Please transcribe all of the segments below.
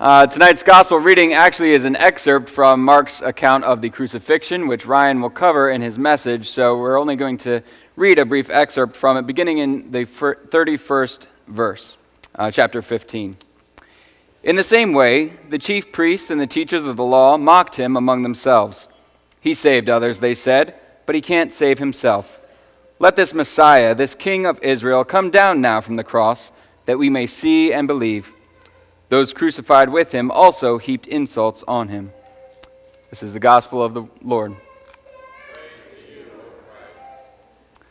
Tonight's gospel reading actually is an excerpt from Mark's account of the crucifixion, which Ryan will cover in his message, so we're only going to read a brief excerpt from it, beginning in the 31st verse, chapter 15. In the same way, the chief priests and the teachers of the law mocked him among themselves. He saved others, they said, but he can't save himself. Let this Messiah, this King of Israel, come down now from the cross, that we may see and believe. Those crucified with him also heaped insults on him. This is the gospel of the Lord. Praise to you, Lord Christ.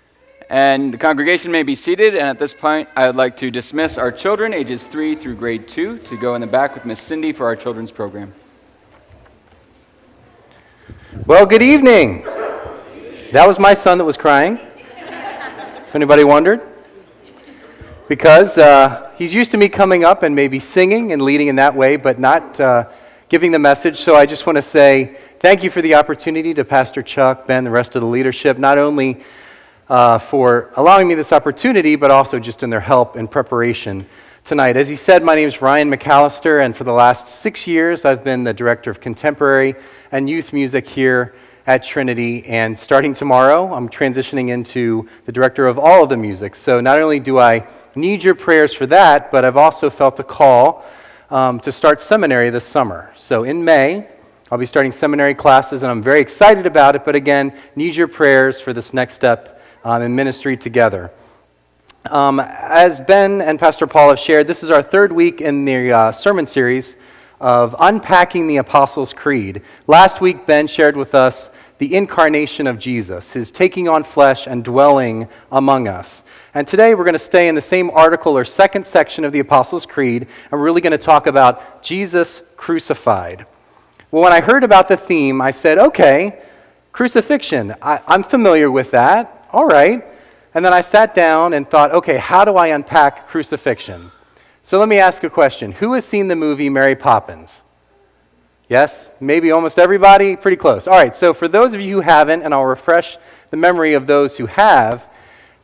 And the congregation may be seated, and at this point, I would like to dismiss our children, ages 3 through grade 2, to go in the back with Miss Cindy for our children's program. Well, good evening. That was my son that was crying. If anybody wondered. Because he's used to me coming up and maybe singing and leading in that way, but not giving the message. So I just want to say thank you for the opportunity to Pastor Chuck, Ben, the rest of the leadership, not only for allowing me this opportunity, but also just in their help and preparation tonight. As he said, my name is Ryan McAllister, and for the last 6 years, I've been the director of contemporary and youth music here at Trinity, and starting tomorrow, I'm transitioning into the director of all of the music. So not only do I need your prayers for that, but I've also felt a call to start seminary this summer. So in May, I'll be starting seminary classes, and I'm very excited about it, but again, need your prayers for this next step in ministry together. As Ben and Pastor Paul have shared, this is our third week in the sermon series of Unpacking the Apostles' Creed. Last week, Ben shared with us the incarnation of Jesus, his taking on flesh and dwelling among us. And today we're going to stay in the same article or second section of the Apostles' Creed, and we're really going to talk about Jesus crucified. Well, when I heard about the theme, I said, okay, crucifixion, I'm familiar with that, all right. And then I sat down and thought, okay, how do I unpack crucifixion? So let me ask a question. Who has seen the movie Mary Poppins? Yes? Maybe almost everybody? Pretty close. All right, so for those of you who haven't, and I'll refresh the memory of those who have,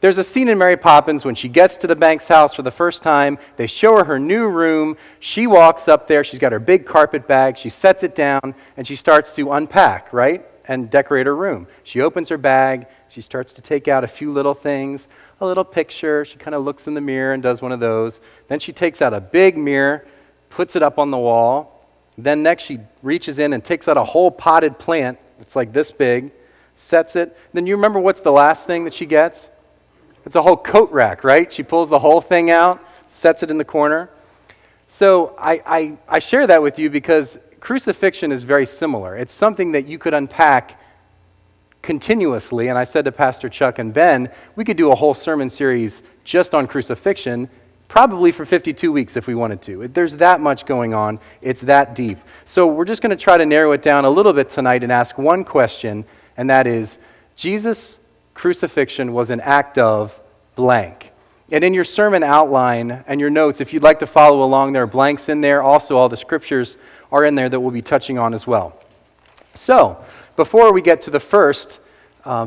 there's a scene in Mary Poppins when she gets to the Banks house for the first time. They show her new room. She walks up there. She's got her big carpet bag. She sets it down, and she starts to unpack, right, and decorate her room. She opens her bag. She starts to take out a few little things, a little picture. She kind of looks in the mirror and does one of those. Then she takes out a big mirror, puts it up on the wall. Then next she reaches in and takes out a whole potted plant. It's like this big, sets it. Then you remember what's the last thing that she gets? It's a whole coat rack, right? She pulls the whole thing out, sets it in the corner. So I share that with you because crucifixion is very similar. It's something that you could unpack continuously. And I said to Pastor Chuck and Ben, we could do a whole sermon series just on crucifixion, probably for 52 weeks if we wanted to. There's that much going on. It's that deep. So we're just going to try to narrow it down a little bit tonight and ask one question, and that is, Jesus' crucifixion was an act of blank. And in your sermon outline and your notes, if you'd like to follow along, there are blanks in there. Also, all the scriptures are in there that we'll be touching on as well. So, before we get to the first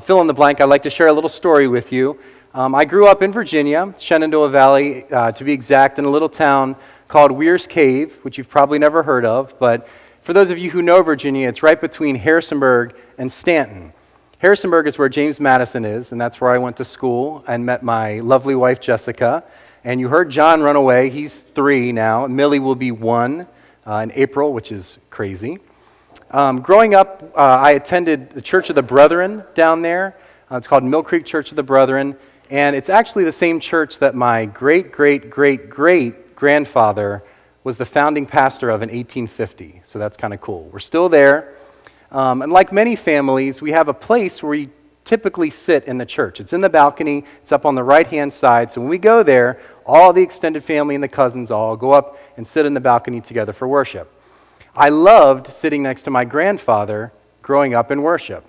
fill in the blank, I'd like to share a little story with you. I grew up in Virginia, Shenandoah Valley, to be exact, in a little town called Weir's Cave, which you've probably never heard of. But for those of you who know Virginia, it's right between Harrisonburg and Stanton. Harrisonburg is where James Madison is, and that's where I went to school and met my lovely wife, Jessica. And you heard John run away. He's 3 now. Millie will be 1 in April, which is crazy. Growing up, I attended the Church of the Brethren down there. It's called Mill Creek Church of the Brethren. And it's actually the same church that my great-great-great-great-grandfather was the founding pastor of in 1850. So that's kind of cool. We're still there. And like many families, we have a place where we typically sit in the church. It's in the balcony. It's up on the right-hand side. So when we go there, all the extended family and the cousins all go up and sit in the balcony together for worship. I loved sitting next to my grandfather growing up in worship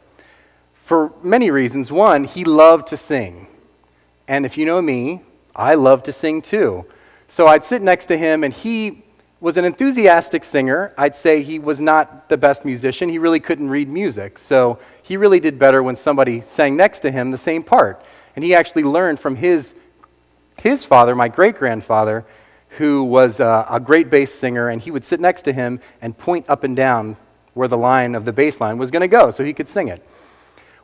for many reasons. One, he loved to sing. And if you know me, I love to sing too. So I'd sit next to him, and he was an enthusiastic singer. I'd say he was not the best musician. He really couldn't read music. So he really did better when somebody sang next to him the same part. And he actually learned from his father, my great-grandfather, who was a great bass singer, and he would sit next to him and point up and down where the line of the bass line was going to go so he could sing it.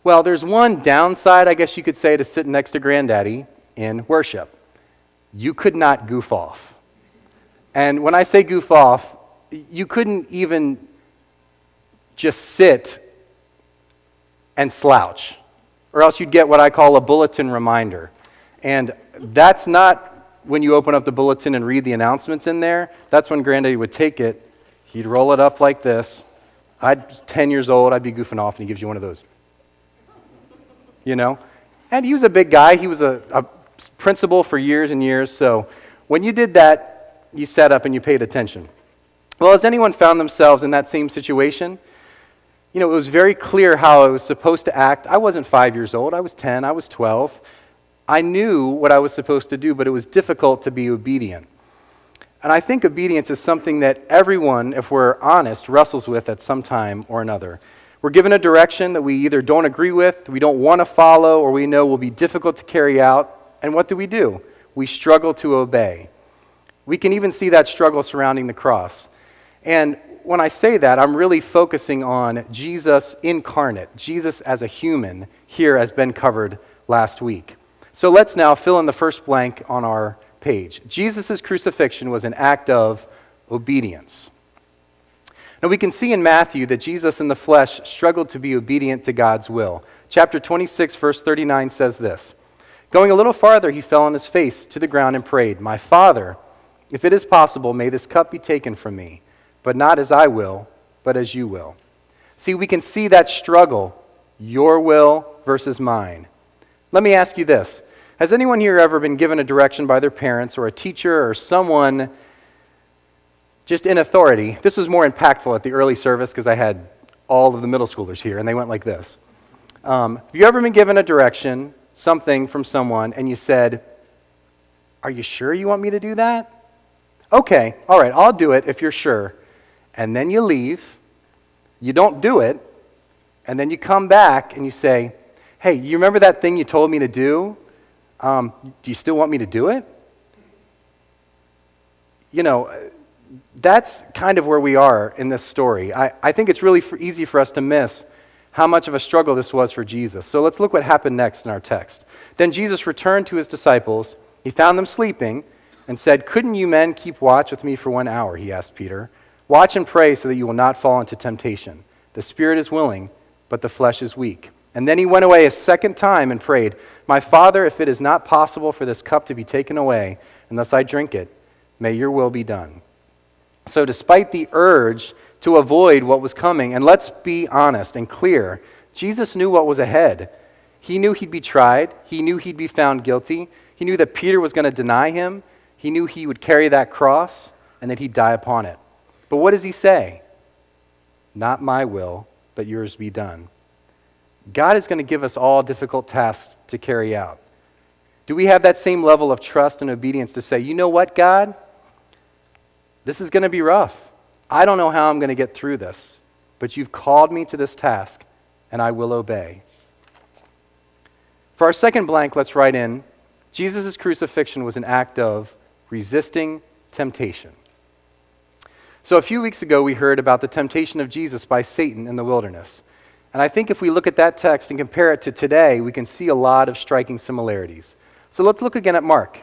Well, there's one downside, I guess you could say, to sitting next to Granddaddy in worship. You could not goof off. And when I say goof off, you couldn't even just sit and slouch, or else you'd get what I call a bulletin reminder. And that's not when you open up the bulletin and read the announcements in there. That's when Granddaddy would take it, he'd roll it up like this. I was 10 years old, I'd be goofing off, and he gives you one of those. You know? And he was a big guy. He was a principal for years and years. So when you did that, you sat up and you paid attention. Well, has anyone found themselves in that same situation? You know, it was very clear how I was supposed to act. I wasn't 5 years old. I was 10. I was 12. I knew what I was supposed to do, but it was difficult to be obedient. And I think obedience is something that everyone, if we're honest, wrestles with at some time or another. We're given a direction that we either don't agree with, we don't want to follow, or we know will be difficult to carry out. And what do? We struggle to obey. We can even see that struggle surrounding the cross. And when I say that, I'm really focusing on Jesus incarnate, Jesus as a human, here as Ben covered last week. So let's now fill in the first blank on our page. Jesus' crucifixion was an act of obedience. Now we can see in Matthew that Jesus in the flesh struggled to be obedient to God's will. Chapter 26, verse 39 says this, "Going a little farther, he fell on his face to the ground and prayed, 'My Father, if it is possible, may this cup be taken from me, but not as I will, but as you will.'" See, we can see that struggle, your will versus mine. Let me ask you this. Has anyone here ever been given a direction by their parents or a teacher or someone just in authority? This was more impactful at the early service because I had all of the middle schoolers here, and they went like this. Have you ever been given a direction, something from someone, and you said, "Are you sure you want me to do that?" "Okay, all right, I'll do it if you're sure." And then you leave, you don't do it, and then you come back and you say, "Hey, you remember that thing you told me to do? Do you still want me to do it?" You know, that's kind of where we are in this story. I think it's really easy for us to miss how much of a struggle this was for Jesus. So let's look what happened next in our text. "Then Jesus returned to his disciples. He found them sleeping and said, 'Couldn't you men keep watch with me for 1 hour?' He asked Peter. 'Watch and pray so that you will not fall into temptation. The spirit is willing, but the flesh is weak.' And then he went away a second time and prayed, 'My Father, if it is not possible for this cup to be taken away unless I drink it, may your will be done.'" So despite the urge to avoid what was coming, and let's be honest and clear, Jesus knew what was ahead. He knew he'd be tried. He knew he'd be found guilty. He knew that Peter was going to deny him. He knew he would carry that cross and that he'd die upon it. But what does he say? "Not my will, but yours be done." God is going to give us all difficult tasks to carry out. Do we have that same level of trust and obedience to say, "You know what, God? This is going to be rough. I don't know how I'm going to get through this, but you've called me to this task, and I will obey." For our second blank, let's write in, Jesus' crucifixion was an act of resisting temptation. So a few weeks ago, we heard about the temptation of Jesus by Satan in the wilderness. And I think if we look at that text and compare it to today, we can see a lot of striking similarities. So let's look again at Mark.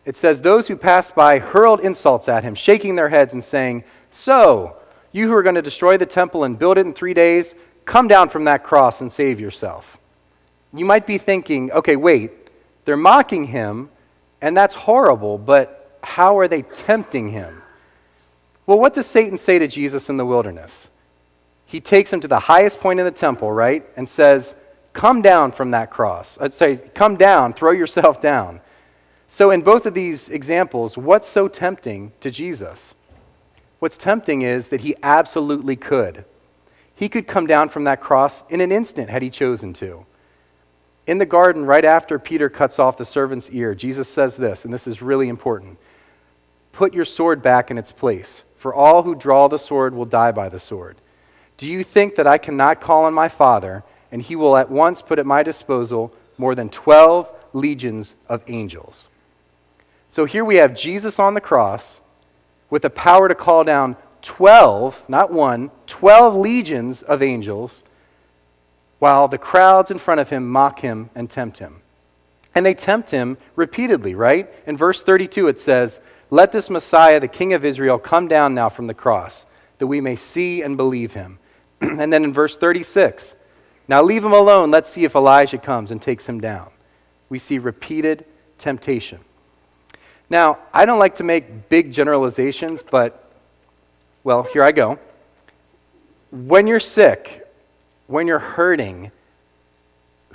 It says, "Those who passed by hurled insults at him, shaking their heads and saying, 'So, you who are going to destroy the temple and build it in 3 days, come down from that cross and save yourself.'" You might be thinking, okay, wait, they're mocking him, and that's horrible, but how are they tempting him? Well, what does Satan say to Jesus in the wilderness? He takes him to the highest point in the temple, right, and says, "Come down from that cross." I'd say, "Come down, throw yourself down." So in both of these examples, what's so tempting to Jesus? What's tempting is that he absolutely could. He could come down from that cross in an instant had he chosen to. In the garden, right after Peter cuts off the servant's ear, Jesus says this, and this is really important. "Put your sword back in its place, for all who draw the sword will die by the sword. Do you think that I cannot call on my Father, and he will at once put at my disposal more than 12 legions of angels?" So here we have Jesus on the cross with the power to call down 12, not one, 12 legions of angels, while the crowds in front of him mock him and tempt him. And they tempt him repeatedly, right? In verse 32 it says, "Let this Messiah, the King of Israel, come down now from the cross, that we may see and believe him." And then in verse 36, "Now leave him alone, let's see if Elijah comes and takes him down." We see repeated temptation. Now, I don't like to make big generalizations, but, well, here I go. When you're sick, when you're hurting,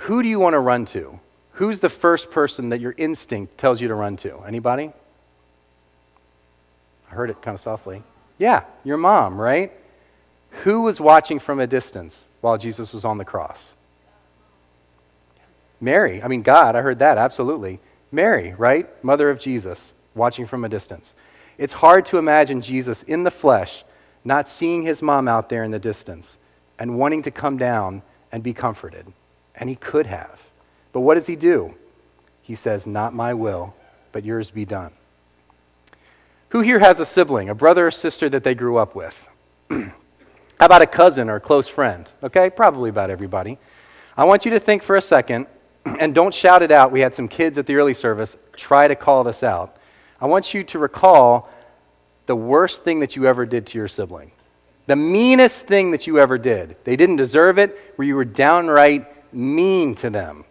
who do you want to run to? Who's the first person that your instinct tells you to run to? Anybody? I heard it kind of softly. Yeah, your mom, right? Who was watching from a distance while Jesus was on the cross? Mary. I mean, God, I heard that, absolutely. Mary, right? Mother of Jesus, watching from a distance. It's hard to imagine Jesus in the flesh, not seeing his mom out there in the distance and wanting to come down and be comforted. And he could have. But what does he do? He says, "Not my will, but yours be done." Who here has a sibling, a brother or sister that they grew up with? How about a cousin or a close friend? Okay, probably about everybody. I want you to think for a second, and don't shout it out. We had some kids at the early service try to call this out. I want you to recall the worst thing that you ever did to your sibling. The meanest thing that you ever did. They didn't deserve it, where you were downright mean to them.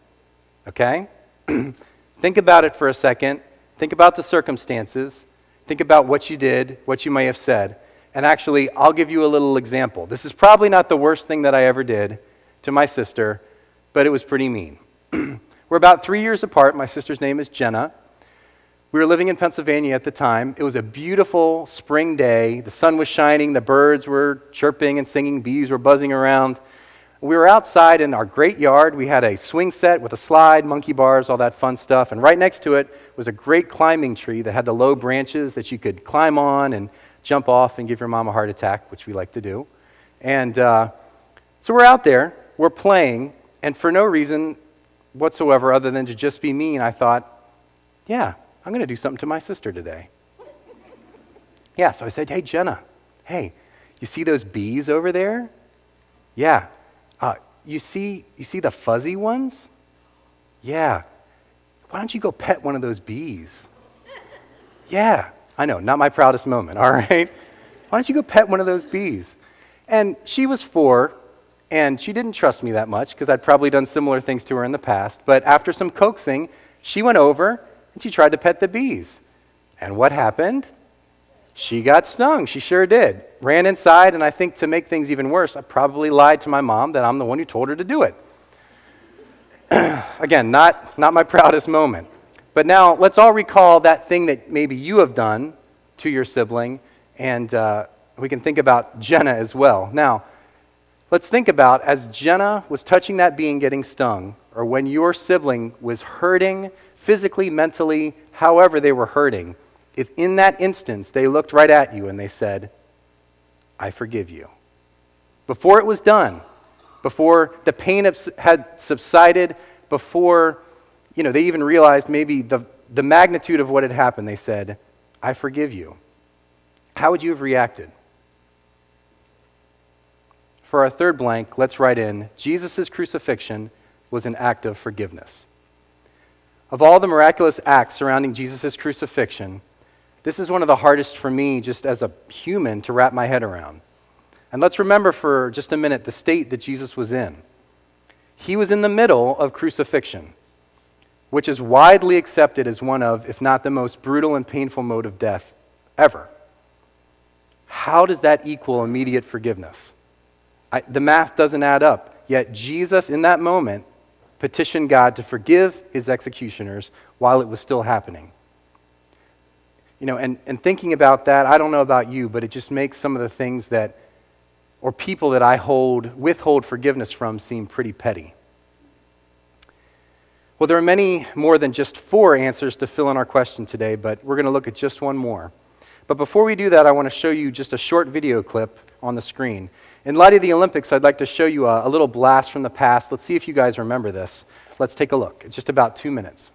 Okay? Think about it for a second. Think about the circumstances. Think about what you did, what you may have said. And actually, I'll give you a little example. This is probably not the worst thing that I ever did to my sister, but it was pretty mean. We're about 3 years apart. My sister's name is Jenna. We were living in Pennsylvania at the time. It was a beautiful spring day. The sun was shining. The birds were chirping and singing. Bees were buzzing around. We were outside in our great yard. We had a swing set with a slide, monkey bars, all that fun stuff. And right next to it was a great climbing tree that had the low branches that you could climb on and jump off and give your mom a heart attack, which we like to do. And so we're out there. We're playing. And for no reason whatsoever other than to just be mean, I thought, yeah, I'm going to do something to my sister today. Yeah, so I said, "Hey, Jenna, hey, you see those bees over there? Yeah. You see the fuzzy ones? Yeah. Why don't you go pet one of those bees?" Yeah. I know, not my proudest moment, all right? Why don't you go pet one of those bees? And she was 4, and she didn't trust me that much because I'd probably done similar things to her in the past. But after some coaxing, she went over and she tried to pet the bees. And what happened? She got stung. She sure did. Ran inside, and I think to make things even worse, I probably lied to my mom that I'm the one who told her to do it. Again, not my proudest moment. But now let's all recall that thing that maybe you have done to your sibling, and we can think about Jenna as well. Now, let's think about as Jenna was touching that bee and getting stung, or when your sibling was hurting physically, mentally, however they were hurting, if in that instance they looked right at you and they said, "I forgive you." Before it was done, before the pain had subsided, before they even realized maybe the magnitude of what had happened, they said, "I forgive you." How would you have reacted? For our third blank, let's write in, Jesus' crucifixion was an act of forgiveness. Of all the miraculous acts surrounding Jesus' crucifixion, this is one of the hardest for me just as a human to wrap my head around. And let's remember for just a minute the state that Jesus was in. He was in the middle of crucifixion, which is widely accepted as one of, if not the most brutal and painful mode of death ever. How does that equal immediate forgiveness? The math doesn't add up. Yet Jesus, in that moment, petitioned God to forgive his executioners while it was still happening. And thinking about that, I don't know about you, but it just makes some of the things or people that I withhold forgiveness from seem pretty petty. Well, there are many more than just 4 answers to fill in our question today, but we're going to look at just one more. But before we do that, I want to show you just a short video clip on the screen. In light of the Olympics, I'd like to show you a little blast from the past. Let's see if you guys remember this. Let's take a look. It's just about 2 minutes.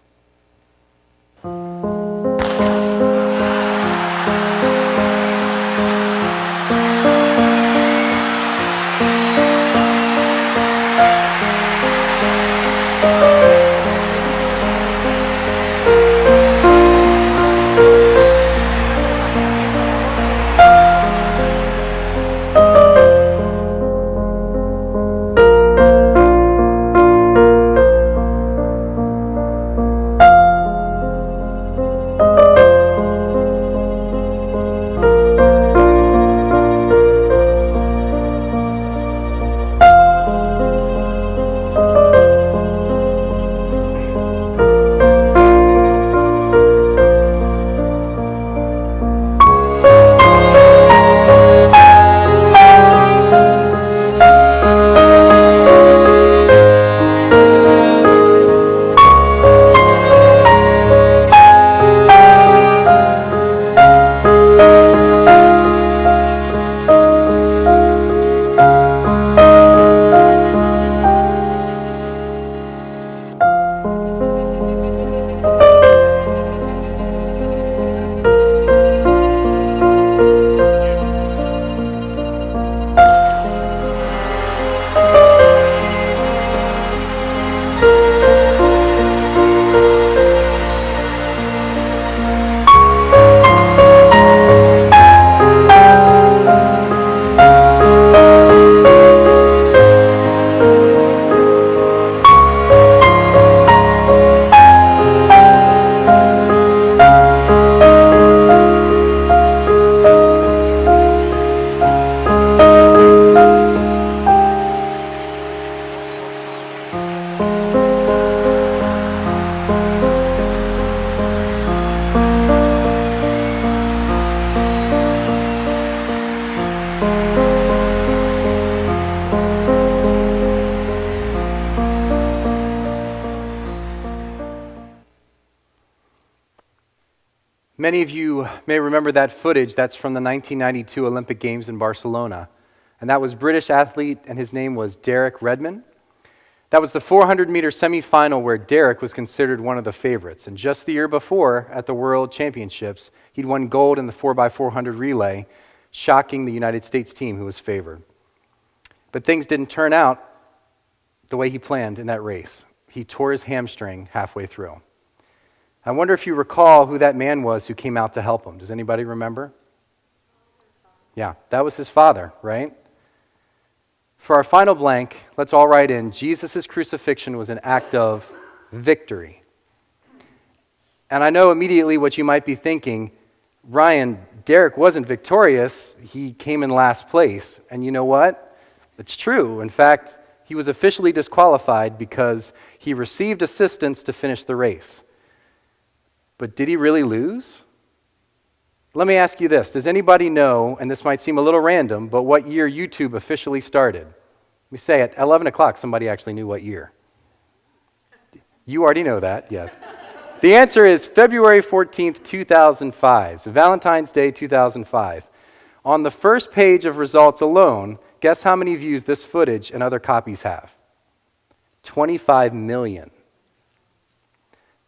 Many of you may remember that footage that's from the 1992 Olympic Games in Barcelona. And that was British athlete, and his name was Derek Redmond. That was the 400-meter semifinal where Derek was considered one of the favorites. And just the year before, at the World Championships, he'd won gold in the 4x400 relay, shocking the United States team who was favored. But things didn't turn out the way he planned in that race. He tore his hamstring halfway through. I wonder if you recall who that man was who came out to help him. Does anybody remember? Yeah, that was his father, right? For our final blank, let's all write in, Jesus' crucifixion was an act of victory. And I know immediately what you might be thinking, Ryan, Derek wasn't victorious, he came in last place. And you know what? It's true. In fact, he was officially disqualified because he received assistance to finish the race. But did he really lose? Let me ask you this. Does anybody know, and this might seem a little random, but what year YouTube officially started? We say at 11 o'clock, somebody actually knew what year. You already know that, yes. The answer is February 14th, 2005, so Valentine's Day 2005. On the first page of results alone, guess how many views this footage and other copies have? 25 million.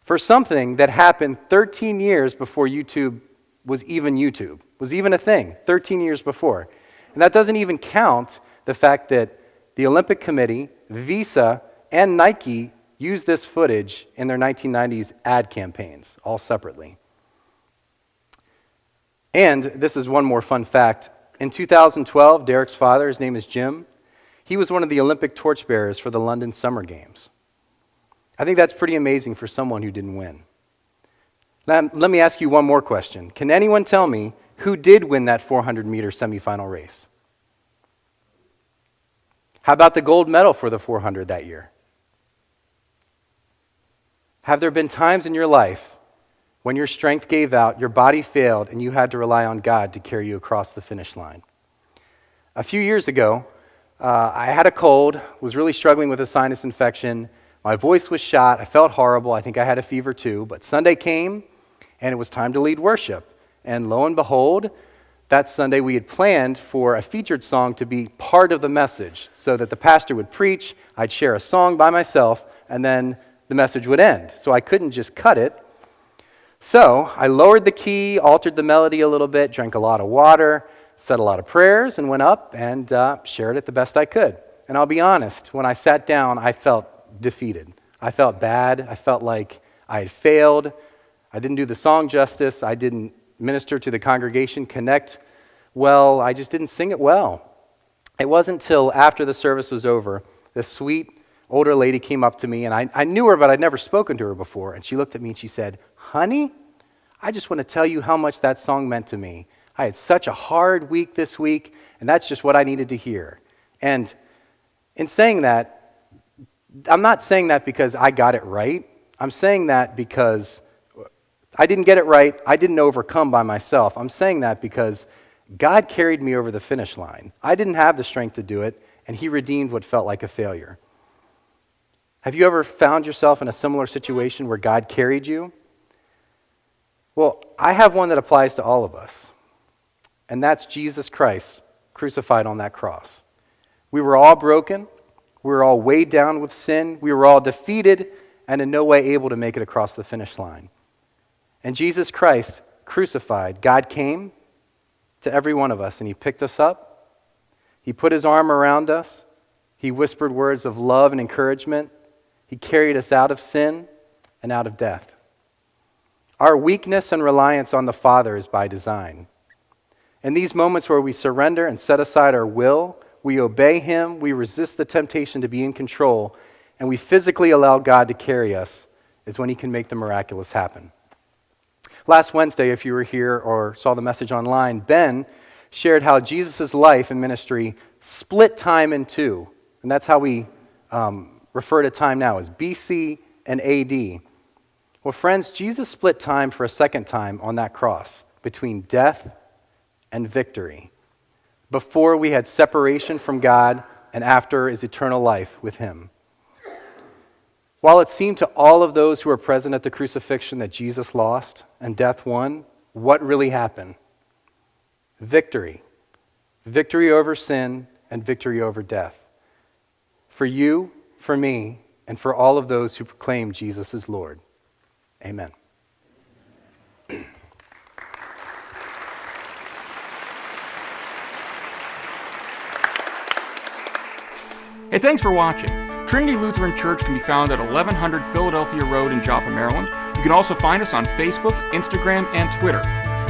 For something that happened 13 years before YouTube was even a thing, 13 years before. And that doesn't even count the fact that the Olympic Committee, Visa, and Nike used this footage in their 1990s ad campaigns, all separately. And this is one more fun fact. In 2012, Derek's father, his name is Jim, he was one of the Olympic torchbearers for the London Summer Games. I think that's pretty amazing for someone who didn't win. Now, let me ask you one more question. Can anyone tell me who did win that 400-meter semifinal race? How about the gold medal for the 400 that year? Have there been times in your life when your strength gave out, your body failed, and you had to rely on God to carry you across the finish line? A few years ago, I had a cold, was really struggling with a sinus infection. My voice was shot. I felt horrible. I think I had a fever too. But Sunday came, and it was time to lead worship. And lo and behold, that Sunday we had planned for a featured song to be part of the message so that the pastor would preach, I'd share a song by myself, and then the message would end. So I couldn't just cut it. So I lowered the key, altered the melody a little bit, drank a lot of water, said a lot of prayers, and went up and shared it the best I could. And I'll be honest, when I sat down, I felt defeated. I felt bad. I felt like I had failed. I didn't do the song justice. I didn't minister to the congregation, connect well. I just didn't sing it well. It wasn't until after the service was over, this sweet older lady came up to me, and I knew her, but I'd never spoken to her before. And she looked at me and she said, "Honey, I just want to tell you how much that song meant to me. I had such a hard week this week, and that's just what I needed to hear." And in saying that, I'm not saying that because I got it right. I'm saying that because I didn't get it right. I didn't overcome by myself. I'm saying that because God carried me over the finish line. I didn't have the strength to do it, and He redeemed what felt like a failure. Have you ever found yourself in a similar situation where God carried you? Well, I have one that applies to all of us, and that's Jesus Christ crucified on that cross. We were all broken. We were all weighed down with sin. We were all defeated and in no way able to make it across the finish line. And Jesus Christ crucified, God came to every one of us and He picked us up. He put His arm around us. He whispered words of love and encouragement. He carried us out of sin and out of death. Our weakness and reliance on the Father is by design. In these moments where we surrender and set aside our will, we obey Him, we resist the temptation to be in control, and we physically allow God to carry us, is when He can make the miraculous happen. Last Wednesday, if you were here or saw the message online, Ben shared how Jesus' life and ministry split time in two. And that's how we refer to time now, as BC and AD. Well, friends, Jesus split time for a second time on that cross between death and victory. Before we had separation from God, and after is eternal life with Him. While it seemed to all of those who were present at the crucifixion that Jesus lost and death won, what really happened? Victory. Victory over sin and victory over death. For you, for me, and for all of those who proclaim Jesus is Lord. Amen. Hey, thanks for watching. Trinity Lutheran Church can be found at 1100 Philadelphia Road in Joppa, Maryland. You can also find us on Facebook, Instagram, and Twitter.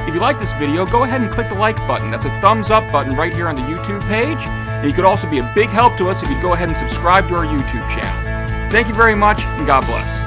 If you like this video, go ahead and click the like button. That's a thumbs up button right here on the YouTube page. And you could also be a big help to us if you'd go ahead and subscribe to our YouTube channel. Thank you very much, and God bless.